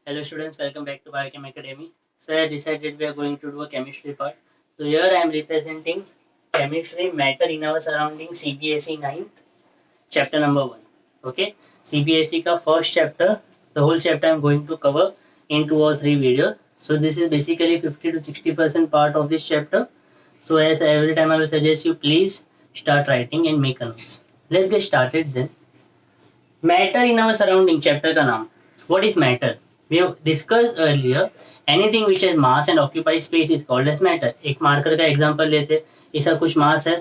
Hello students, welckem back to Biochem Academy. So I decided we are going to do a chemistry part. So here I am representing chemistry matter in our surroundings CBSE 9th chapter number 1. Okay, CBSE का first chapter, the whole chapter I am going to cover in 2 or 3 videos. So this is basically 50 to 60% part of this chapter. So as every time I will suggest you please start writing and make a notes. Let's get started then. Matter in our surrounding chapter का नाम. What is matter? We have discussed earlier. Anything which has mass and occupies space is called as matter. एक marker का example लेते, इसका कुछ मास है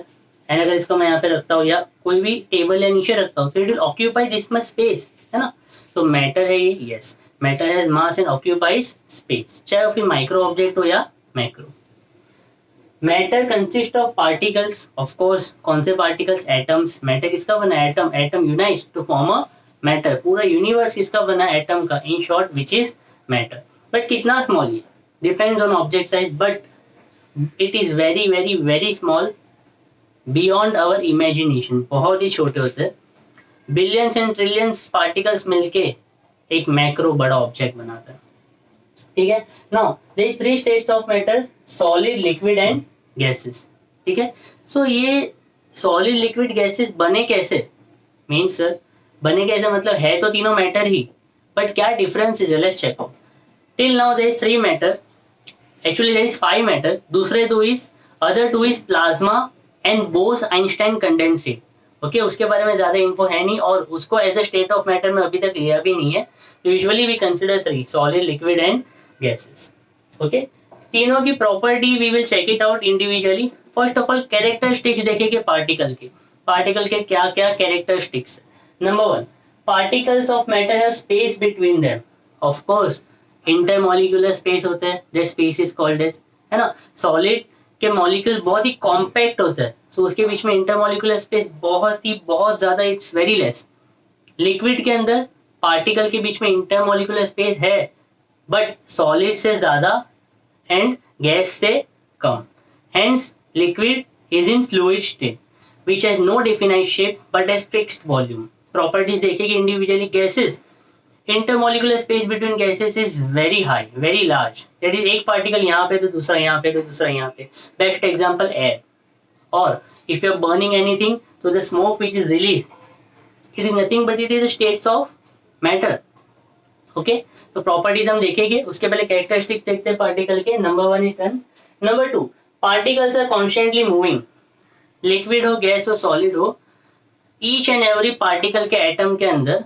and अगर इसको मैं यहाँ पे रखता हूँ या कोई भी टेबल या नीचे रखता हूँ तो it will occupy this much space, है ना. तो मैटर है ये. Yes, matter has mass and occupies space, चाहे वो फिर माइक्रो ऑब्जेक्ट हो या macro. Matter consist of particles. Of course कौन से पार्टिकल्स? एटम्स. मैटर किसका बना? Atom. Atom unites to form a matter. पूरा यूनिवर्स किसका बना? एटम का. In short which is matter. But कितना स्मॉल? ये depends on object size, but it is very very very small, beyond our imagination. बहुत ही छोटे होते हैं. बिलियंस एंड ट्रिलियंस पार्टिकल्स मिलके एक मैक्रो बड़ा ऑब्जेक्ट बनाता है. ठीक है. Now there is 3 states of matter: solid, liquid and gases. ठीक है. सो ये सॉलिड, लिक्विड, गैसेस बने कैसे? मीन्स सर बने कैसे मतलब है तो तीनों मैटर ही, बट क्या difference is? Let's check out. Till now there is 3 matter. Actually there is 5 matter. दूसरे 2 is, other 2 is plasma and Bose Einstein condensate. Okay, उसके बारे में ज्यादा इन्फो है नहीं और उसको as a state of matter में अभी तक लिया भी नहीं है. Usually we consider 3: solid, liquid and gases. Okay, तीनों की property we will check it out individually. First of all characteristics देखेंगे पार्टिकल के. पार्टिकल के क्या क्या characteristics? Number 1, particles of matter have space between them. Of course intermolecular space होता है, that space is called as, है ना. Solid के मॉलिक्यूल बहुत ही कॉम्पैक्ट होता है, सो उसके बीच में इंटरमॉलिक्यूलर स्पेस बहुत ज्यादा, इट्स वेरी लेस. लिक्विड के अंदर पार्टिकल के बीच में इंटरमॉलिक्यूलर स्पेस है, बट सॉलिड से ज्यादा एंड गैस से कम. Hence liquid is in fluid state which has no definite shape but has fixed volume. Properties देखेंगे individually. Gases, intermolecular space between gases is very high, very large. That is एक particle यहाँ पे तो दूसरा यहाँ पे तो दूसरा यहाँ पे. Best example air. और if you are burning anything तो the smoke which is release, it is nothing but it is the states of matter. Okay, तो प्रॉपर्टीज हम देखेंगे. उसके पहले कैरेक्टरिस्टिक्स देखते हैं पार्टिकल के. Number 1 is done. Number 2, particles are constantly moving. Liquid हो, गैस हो, सॉलिड हो, ईच एंड एवरी पार्टिकल के एटम के अंदर,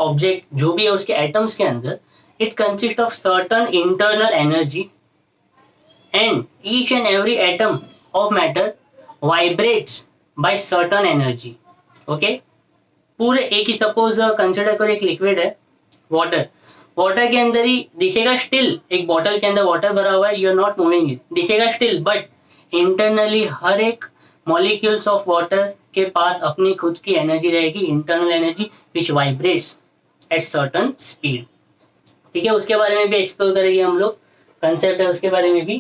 ऑब्जेक्ट जो भी है उसके एटम्स के अंदर, it consist of certain internal energy and each and every atom of matter vibrates by certain energy. Okay, पूरे एक ही, सपोज कंसिडर करो एक लिक्विड है, वाटर. वाटर के अंदर ही दिखेगा स्टिल, एक बॉटल के अंदर वाटर भरा हुआ है, you are not moving it, दिखेगा स्टिल, बट इंटरनली हर एक मॉलिक्यूल्स ऑफ वाटर के पास अपनी खुद की एनर्जी रहेगी, internal energy which vibrates at certain speed. ठीक है, उसके बारे में भी एक्सप्लोर करेंगे हम लोग. कंसेप्ट है उसके बारे में भी.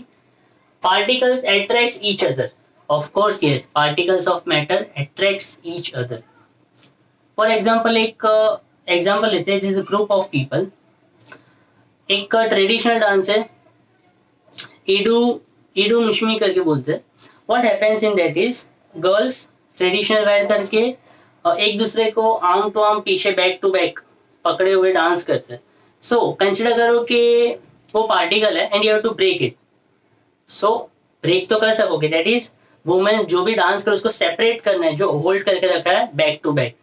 Particles attracts each other. Of course yes, particles of matter attracts each other. For example एक एग्जांपल लेते हैं. This is group of people. एक ट्रेडिशनल डांस है, इडू इडू मिशमी करके बोलते हैं. What happens in that is, girls traditional wear करके एक दूसरे को आर्म टू आर्म पीछे बैक टू बैक पकड़े हुए डांस करते हैं. सो कंसिडर करो कि वो पार्टिकल है and you have to break it. So break तो कर सकोगे, दैट इज वुमेन जो भी डांस करे उसको सेपरेट करना है, जो होल्ड करके रखा है बैक टू बैक,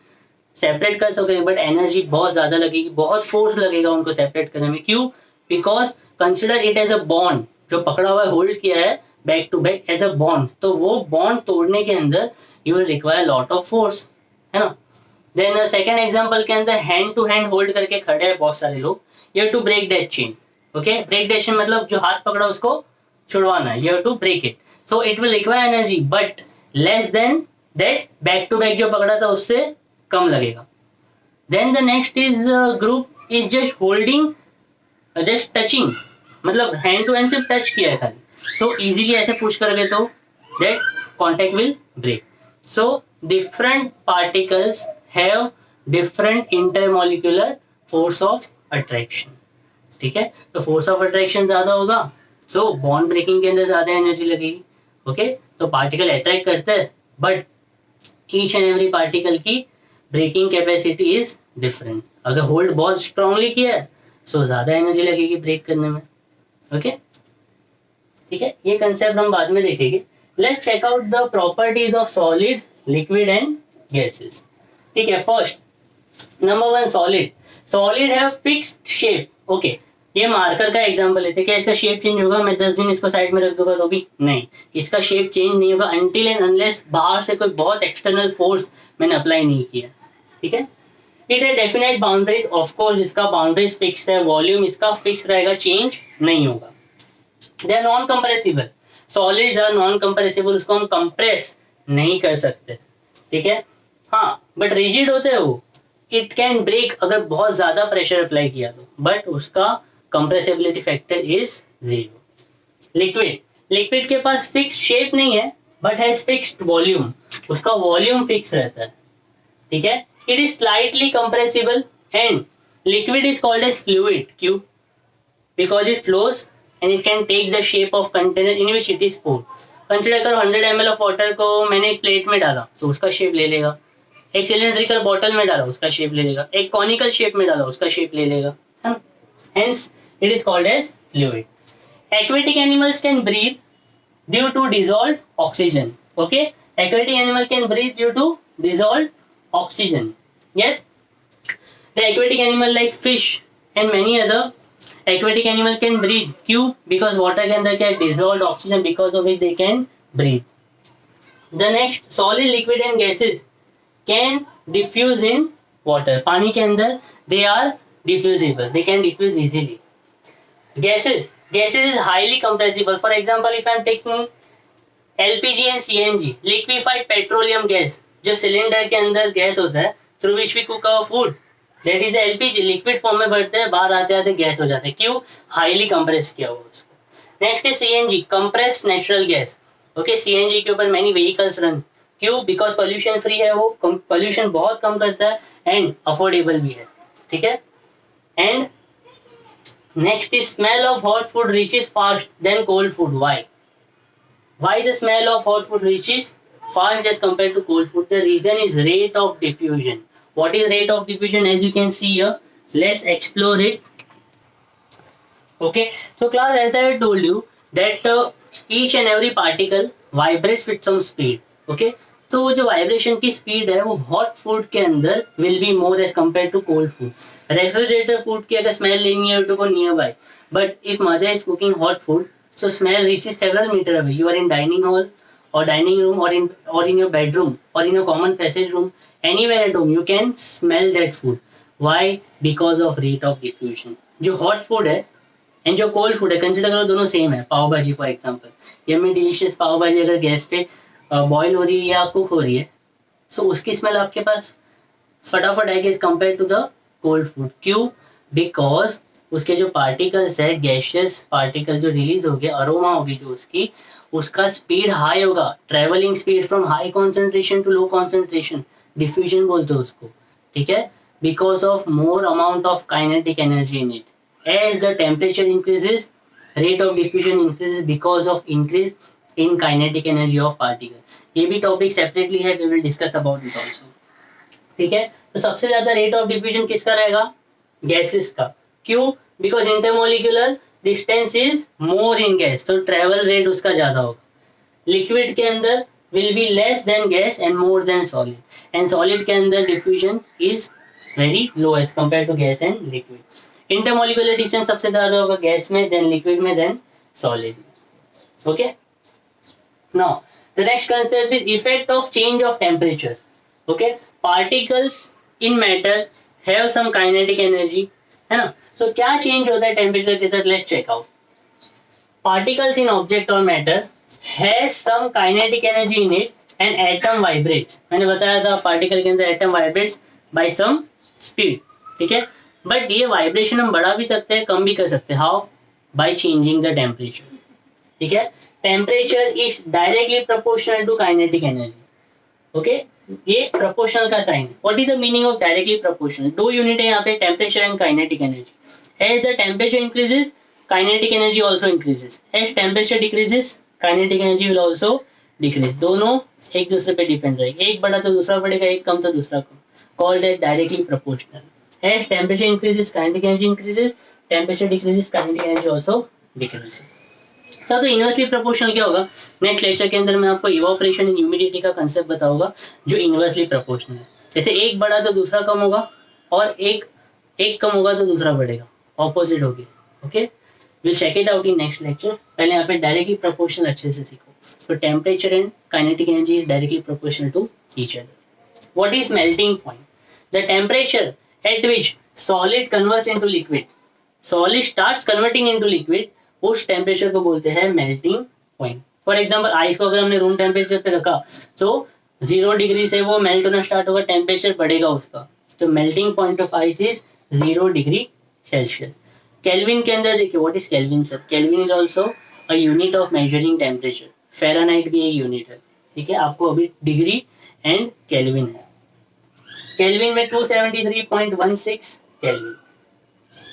सेपरेट कर सकोगे, बट एनर्जी बहुत ज्यादा लगेगी, बहुत फोर्स लगेगा उनको सेपरेट करने में. क्यों? Because consider it as a bond. जो पकड़ा हुआ है, होल्ड किया है back to back as a bond, तो वो बॉन्ड तोड़ने के अंदर you will require lot of force, है ना. देन सेकंड एग्जांपल के अंदर हैंड टू हैंड होल्ड करके खड़े हैं बहुत सारे लोग, you have to break that chain. Okay, break that chain मतलब जो हाथ पकड़ा उसको छुड़वाना है, you have to break it. So it will require energy but less than that back to back जो पकड़ा था उससे कम लगेगा. Then the next is group is just holding, just touching, मतलब हैंड टू हैंड से टच किया है खाली, तो इजीली ऐसे पुश करोगे तो that contact will break. So different particles have different intermolecular force of attraction. ठीक है, तो फोर्स ऑफ अट्रैक्शन ज्यादा होगा, सो बॉन्ड ब्रेकिंग के अंदर ज्यादा एनर्जी लगेगी। ओके, तो पार्टिकल अट्रैक्ट करते हैं, but each and every particle की ब्रेकिंग कैपेसिटी इज डिफरेंट। अगर होल्ड बहुत स्ट्रांगली किया है सो ज्यादा एनर्जी लगेगी ब्रेक करने में। ओके, ठीक है, ये कंसेप्ट हम बाद में देखेंगे। Let's check out the properties of solid, liquid and gases. ठीक है, first number one, solid. Solid have fixed shape. Okay, ये मार्कर का एग्जांपल लेते हैं। क्या इसका शेप चेंज होगा? मैं 10 दिन इसको साइड में रख दूंगा तो भी नहीं, इसका शेप चेंज नहीं होगा अनटिल एंड अनलेस बाहर से कोई बहुत एक्सटर्नल फोर्स मैंने अप्लाई नहीं किया। ठीक है, इट है डेफिनेट बाउंड्रीज, ऑफ कोर्स इसका बाउंड्रीज फिक्स है, वॉल्यूम इसका फिक्स रहेगा, चेंज नहीं होगा। They are non compressible, solids are non compressible, उसको हम कंप्रेस नहीं कर सकते। ठीक है, हाँ, बट रिजिड होते हैं वो, इट कैन ब्रेक अगर बहुत ज्यादा प्रेशर अप्लाई किया तो, बट उसका compressibility factor is 0। Liquid, liquid के पास फिक्स शेप नहीं है बट हैज फिक्स्ड वॉल्यूम, उसका वॉल्यूम फिक्स रहता है। ठीक है, it is slightly compressible and liquid is called as fluid. क्यों? Because it flows and it can take the shape of container in which it is poured। Consider करो 100 ml of water को मैंने एक plate में डाला तो उसका shape ले लेगा, एक सिलेंड्रिकल बॉटल में डाला उसका शेप ले लेगा, एक कॉनिकल शेप में डाला उसका शेप ले लेगा, है ना? Hence it is called as fluid. Aquatic animals can breathe due to dissolved oxygen. Okay, aquatic animal can breathe due to dissolved oxygen. Yes, the aquatic animal like fish and many other aquatic animal can breathe. क्यों? Because water के अंदर क्या है? Dissolved oxygen, because of which they can breathe. The next, solid, liquid and gases can diffuse in water. पानी के अंदर they are diffusible, they can diffuse easily. Gases, gases is highly compressible. For example, if I am taking LPG and CNG, liquefied petroleum gas, जो cylinder के अंदर gas होता है through which we cook our food, that is the LPG, liquid form में बढ़ते हैं, बाहर आते आते गैस हो जाते हैं। क्यों? हाईली कंप्रेस किया हुआ उसको। नेक्स्ट है CNG, compressed natural gas. Okay, CNG के ऊपर मैनी व्हीकल्स रन। क्यों? बिकॉज पोल्यूशन फ्री है, वो पोल्यूशन बहुत कम करता है एंड अफोर्डेबल भी है। ठीक है, and next is smell of hot food reaches fast than cold food. Why the smell of hot food reaches fast as compared to cold food? The reason is rate of diffusion. What is rate of diffusion? As you can see here, let's explore it. Okay, so class, as I told you that each and every particle vibrates with some speed. Okay, तो वो जो vibration की speed है वो hot food के अंदर will be more as compare to cold food. Refrigerator food की अगर स्मेल लेनी है to go nearby, but if mother is cooking hot food so smell reaches several metre away. You are in dining hall or dining room or in your bedroom or in your common passage room, anywhere at home you can smell that food. Why? Because of rate of diffusion. जो hot food है and जो cold food है, consider करो दोनों same है। पाव भाजी for example, yummy delicious पाव भाजी अगर गैस पे बॉईल हो रही है या कुक हो रही है, सो उसकी स्मेल आपके पास फटाफट आएगी as compare to the cold food. क्यों? बिकॉज उसके जो पार्टिकल्स है, गैशियस पार्टिकल जो रिलीज हो गए, अरोमा होगी जो उसकी, उसका स्पीड हाई होगा, travelling speed from high concentration to low concentration, diffusion बोलते हैं उसको। ठीक है, because of more amount of kinetic energy in it. As the temperature increases, rate of diffusion increases because of increase in kinetic energy of particle. ये भी topic separately है, we will discuss about it also. ठीक है, तो सबसे ज्यादा rate of diffusion किसका रहेगा? गैसेस का। क्यों? Because intermolecular distance is more in gas, तो ट्रेवल रेट उसका ज्यादा होगा। लिक्विड के अंदर will be less than gas and more than solid, and solid के अंदर diffusion is very low as compare to gas and liquid. Intermolecular distance सबसे ज्यादा होगा गैस में, देन लिक्विड में, देन सॉलिड में। Okay, now the next concept is effect of change of temperature. Okay, particles in matter have some kinetic energy, है ना? सो क्या change होता है टेम्परेचर के साथ? Let's check out. Particles in object और matter has some kinetic energy in it and atom vibrates. मैंने बताया था पार्टिकल के अंदर atom vibrates by some speed. ठीक है, बट ये वाइब्रेशन हम बढ़ा भी सकते हैं, कम भी कर सकते हैं। How? By changing the temperature. ठीक है, temperature is directly proportional to kinetic energy. Okay, ये प्रोपोर्शनल का साइन है। What is the meaning of directly proportional? दो यूनिट है यहाँ पे, temperature and kinetic energy. As the temperature increases, kinetic energy also increases. As temperature decreases, kinetic energy will also decrease. दोनों एक दूसरे पे डिपेंड रहेगी, एक बढ़ा तो दूसरा बढ़ेगा, एक कम तो दूसरा कम. Called as directly proportional. As temperature increases, kinetic energy increases. Temperature decreases, kinetic energy also decreases. Sir तो इनवर्सली प्रोपोर्शनल क्या होगा? नेक्स्ट लेक्चर के अंदर मैं आपको इवापोरेशन एंड ह्यूमिडिटी का कंसेप्ट बताऊंगा जो इनवर्सली प्रोपोर्शनल है. जैसे एक बढ़ा तो दूसरा कम होगा और एक कम होगा तो दूसरा बढ़ेगा, ऑपोजिट होगी. Okay, will check it out in next lecture. पहले यहाँ पे डायरेक्टली प्रोपोर्शनल अच्छे से सीखो. तो temperature and kinetic energy is directly proportional to each other. What is melting point? The temperature at which solid converts into liquid. Solid starts converting into liquid, उस temperature को बोलते हैं melting point. For example ice को अगर हमने room temperature पे रखा तो 0 डिग्री से वो मेल्ट होना स्टार्ट होगा, टेम्परेचर बढ़ेगा उसका. तो melting point of ice is 0 degree Celsius. Kelvin के अंदर देखिए, what is kelvin sir? Kelvin is also a unit of measuring temperature. Fahrenheit भी एक यूनिट है. ठीक है, आपको अभी डिग्री एंड केल्विन है. केल्विन में 273.16 केल्विन,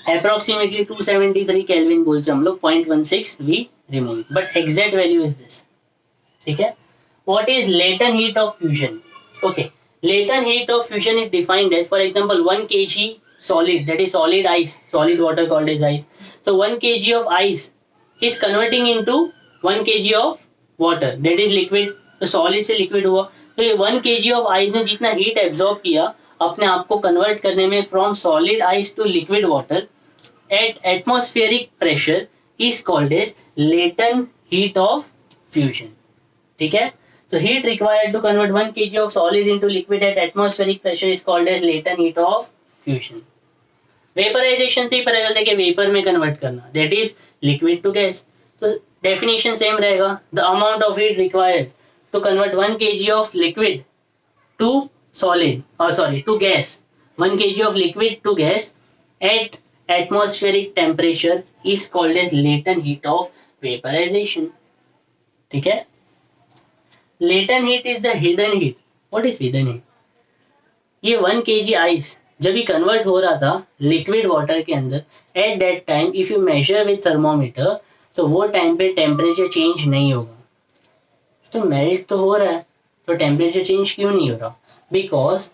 अप्रोक्सीमेटली 273 केल्विन बोलते हम लोग. 0.16 we remove, but exact value is this. ठीक है. What is latent heat of fusion? Okay, latent heat of fusion is defined as, for example, 1 kg solid, that is solid ice, solid water called as ice. So 1 kg of ice is converting into 1 kg of water, that is liquid. तो solid से liquid हुआ, तो ये 1 kg of ice ने जितना heat absorb किया अपने आप को convert करने में from solid ice to liquid water at atmospheric pressure is called as latent heat of fusion. ठीक है. So heat required to convert 1 kg of solid into liquid at atmospheric pressure is called as latent heat of fusion. Vaporization से ही पता चलता है कि vapour में convert करना, that is liquid to gas. तो definition सेम रहेगा. The amount of heat required to convert 1 kg of liquid to solid, to gas. 1 kg of liquid to gas at atmospheric temperature is called as latent heat of vaporization. ठीक है. Latent heat is the hidden heat. What is hidden heat? ये 1 kg ice जब भी convert हो रहा था liquid water के अंदर, at that time if you measure with thermometer, तो वो टाइम पे टेम्परेचर चेंज नहीं होगा. तो मेल्ट तो हो रहा है, तो टेम्परेचर चेंज क्यों नहीं हो रहा? बिकॉज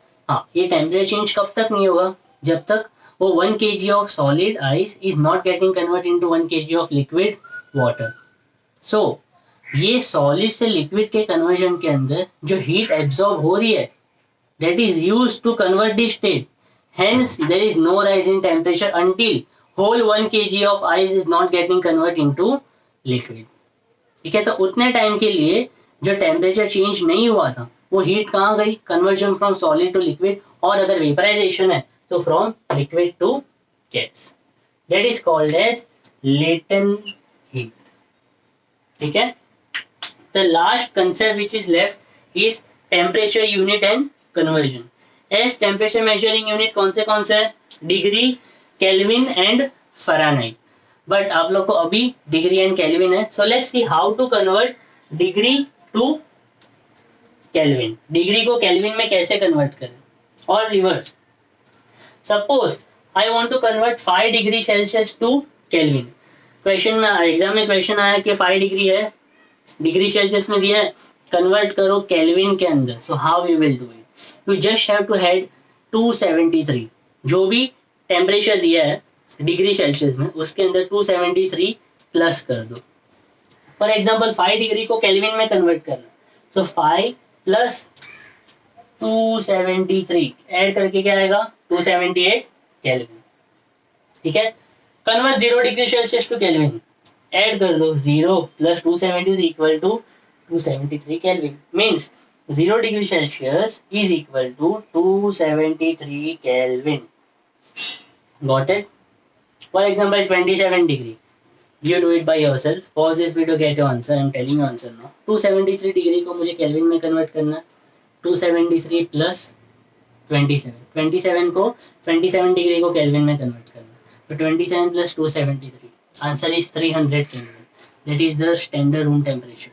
ये टेम्परेचर चेंज कब तक नहीं होगा? जब तक वो 1 kg of solid ice is not getting convert into 1 kg of liquid water. So ये सॉलिड से लिक्विड के कन्वर्जन के अंदर जो हीट एब्जॉर्ब हो रही है, that is used to convert this state. Hence there is no rise in temperature until whole 1 kg of ice is not getting convert into liquid. ठीक है. तो उतने टाइम के लिए जो टेम्परेचर चेंज नहीं हुआ था वो हीट कहाँ गई? Conversion from solid to liquid, और अगर वेपराइजेशन है तो from liquid to gas. That is called as latent heat. ठीक है. The last concept which is left is temperature unit and conversion. As temperature measuring unit कौन से हैं? Degree, kelvin and Fahrenheit. But आप लोग को अभी डिग्री एंड केल्विन है. So let's see how to convert degree to kelvin. Degree को kelvin में कैसे कन्वर्ट करें, और reverse. Suppose I want to convert 5 degree Celsius to kelvin. Question में, एग्जाम में क्वेश्चन आया कि 5 डिग्री है, डिग्री सेल्सियस में दिया है, कन्वर्ट करो केल्विन के अंदर. So how you will do it? You just have to add 273, जो भी टेम्परेचर दिया है डिग्री सेल्सियस में उसके अंदर 273 प्लस कर दो. फॉर एग्जांपल 5 डिग्री को केल्विन में कन्वर्ट करना, सो 5 प्लस 273 ऐड करके क्या आएगा? 278 केल्विन. ठीक है. Convert 0 degree Celsius to kelvin, add कर दो 0 plus 273 equal to 273 kelvin. Means 0 degree Celsius is equal to 273 kelvin. Got it? For example 27 degree, you do it by yourself. Pause this video, get your answer. I'm telling you answer now. 273 degree को मुझे kelvin में convert करना है. 273 plus 27 को 27 degree को kelvin में convert करना है. तो 27 plus 273, answer is 300 kelvin. That is the standard room temperature.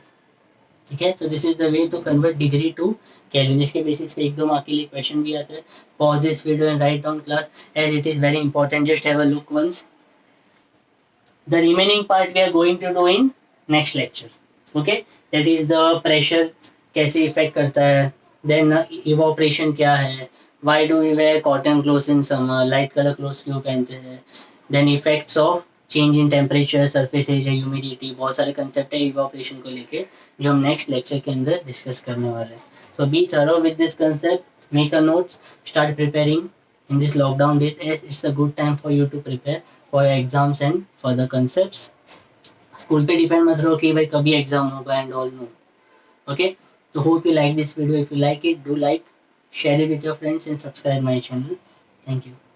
ठीक है. So this is the way to convert degree to kelvin. इसके बेसिस पे 1-2 मार्क के लिए क्वेश्चन भी आता है. Pause this video and write down class, as it is very important. Just have a look once. The remaining part we are going to do in next lecture. Okay, that is the pressure कैसे effect करता है, then evaporation क्या है, why do we wear cotton clothes in summer, light color clothes क्यों पहनते हैं, then effects of change in temperature, surface area, humidity, बहुत सारे कंसेप्ट है इवापोरेशन को लेके जो हम नेक्स्ट लेक्चर के अंदर डिस्कस करने वाले हैं. So be thorough with this concept, make a notes, start preparing in this lockdown days, as it's a good time for you to prepare for your exams and for the concepts. School पे depend मत रहो कि भाई कभी exam होगा and all, no. Okay, तो hope you like this video. If you like it, do like, share it with your friends and subscribe my channel. Thank you.